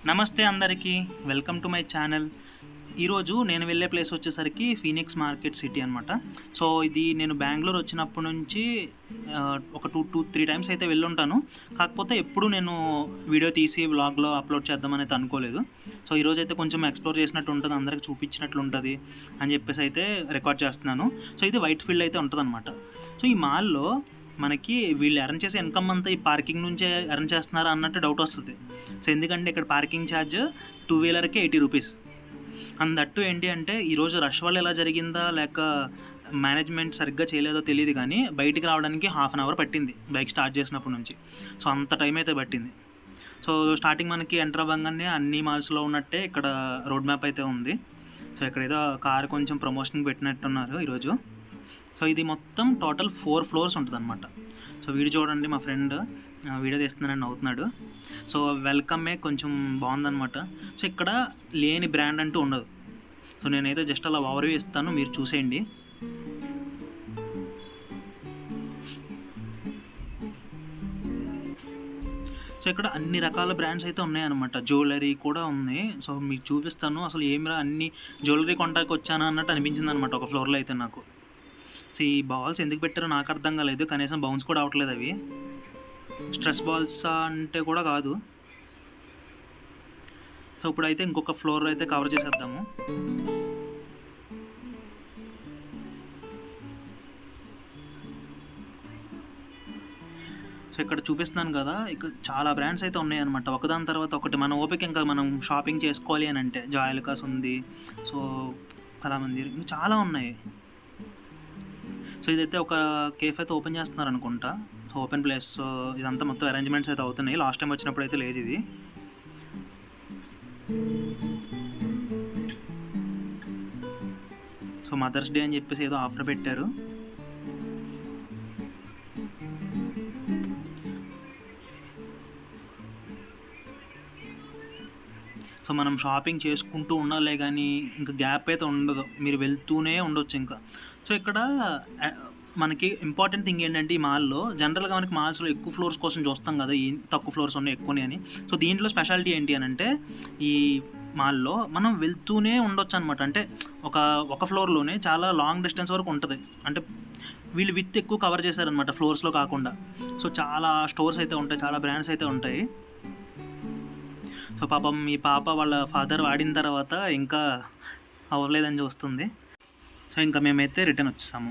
నమస్తే అందరికీ, welcome to my channel. ఈరోజు నేను వెళ్ళే ప్లేస్ వచ్చేసరికి ఫీనిక్స్ మార్కెట్ సిటీ అనమాట. సో ఇది నేను బెంగళూరు వచ్చినప్పటి నుంచి ఒక 2-3 టైమ్స్ అయితే వెళ్ళుంటాను. కాకపోతే ఎప్పుడు నేను వీడియో తీసి వ్లాగ్లో అప్లోడ్ చేద్దామని అయితే అనుకోలేదు. సో ఈరోజైతే కొంచెం ఎక్స్ప్లోర్ చేసినట్టు ఉంటుంది, అందరికి చూపించినట్లు ఉంటుంది అని చెప్పేసి అయితే రికార్డ్ చేస్తున్నాను. సో ఇది వైట్ ఫీల్డ్ అయితే ఉంటుందన్నమాట. సో ఈ మాల్లో మనకి వీళ్ళు ఎర్న్ చేసే ఇన్కమ్ అంతా ఈ పార్కింగ్ నుంచే ఎర్న్ చేస్తున్నారా అన్నట్టు డౌట్ వస్తుంది. సో ఎందుకంటే ఇక్కడ parking charge 2 వీలర్కి 80 rupees. And that ఏంటి అంటే ఈరోజు రష్ వల్ల ఎలా జరిగిందా లేక మేనేజ్మెంట్ సరిగ్గా చేయలేదో తెలియదు, కానీ బయటికి రావడానికి ½ అన్ అవర్ పట్టింది బైక్ స్టార్ట్ చేసినప్పటి నుంచి. సో అంత టైం అయితే పట్టింది. సో స్టార్టింగ్ మనకి ఎంటర్ అవ్వగానే అన్ని మాల్స్లో ఉన్నట్టే ఇక్కడ రోడ్ మ్యాప్ అయితే ఉంది. సో ఇక్కడ ఏదో కారు కొంచెం ప్రమోషన్కి పెట్టినట్టున్నారు ఈరోజు. సో ఇది మొత్తం టోటల్ 4 ఫ్లోర్స్ ఉంటుంది అనమాట. సో వీడియో చూడండి, మా ఫ్రెండ్ వీడియో తీస్తున్నానని అవుతున్నాడు. సో వెల్కమే కొంచెం బాగుందనమాట. సో ఇక్కడ లేని బ్రాండ్ అంటూ ఉండదు. సో నేనైతే జస్ట్ అలా ఓవర్వ్యూ ఇస్తాను, మీరు చూసేయండి. సో ఇక్కడ అన్ని రకాల బ్రాండ్స్ అయితే ఉన్నాయన్నమాట. జ్యువెలరీ కూడా ఉంది. సో మీకు చూపిస్తాను. అసలు ఏమిరా అన్ని జ్యువెలరీ కొంటానికి వచ్చానా అన్నట్టు అనిపించింది అనమాట ఒక ఫ్లోర్లో అయితే నాకు. సో ఈ బాల్స్ ఎందుకు పెట్టారో నాకు అర్థం కాలేదు. కనీసం బౌన్స్ కూడా అవ్వట్లేదు అవి. స్ట్రెస్ బాల్స్ అంటే కూడా కాదు. సో ఇప్పుడైతే ఇంకొక ఫ్లోర్ అయితే కవర్ చేసేద్దాము. సో ఇక్కడ చూపిస్తున్నాను కదా, ఇక్కడ చాలా బ్రాండ్స్ అయితే ఉన్నాయన్నమాట. ఒకదాని తర్వాత ఒకటి. మన ఓపిక ఇంకా మనం షాపింగ్ చేసుకోవాలి అని అంటే జాయలుకాస్ ఉంది. సో కళామందిర్ చాలా ఉన్నాయి. సో ఇదైతే ఒక కేఫ్ అయితే ఓపెన్ చేస్తున్నారు అనుకుంటా. So open place. సో ఇదంతా మొత్తం అరేంజ్మెంట్స్ అయితే అవుతున్నాయి. లాస్ట్ టైం వచ్చినప్పుడు అయితే లేదు ఇది. సో మదర్స్ డే అని చెప్పేసి ఏదో ఆఫర్ పెట్టారు. సో మనం షాపింగ్ చేసుకుంటూ ఉండాలే కానీ ఇంకా గ్యాప్ అయితే ఉండదు, మీరు వెళ్తూనే ఉండొచ్చు ఇంకా. సో ఇక్కడ మనకి ఇంపార్టెంట్ థింగ్ ఏంటంటే ఈ మాల్లో జనరల్గా మనకి మాల్స్లో ఎక్కువ ఫ్లోర్స్ కోసం చూస్తాం కదా, ఈ తక్కువ ఫ్లోర్స్ ఉన్నాయి ఎక్కువని అని. సో దీంట్లో స్పెషాలిటీ ఏంటి అని అంటే ఈ మాల్లో మనం వెళ్తూనే ఉండొచ్చు అనమాట. అంటే ఒక ఫ్లోర్లోనే చాలా లాంగ్ డిస్టెన్స్ వరకు ఉంటుంది. అంటే వీళ్ళు విత్ ఎక్కువ కవర్ చేశారనమాట ఫ్లోర్స్లో కాకుండా. సో చాలా స్టోర్స్ అయితే ఉంటాయి, చాలా బ్రాండ్స్ అయితే ఉంటాయి. సో పాపం మీ పాప వాళ్ళ ఫాదర్ వాడిన తర్వాత ఇంకా అవ్వలేదని చూస్తుంది. సో ఇంకా మేమైతే రిటర్న్ వచ్చేసాము.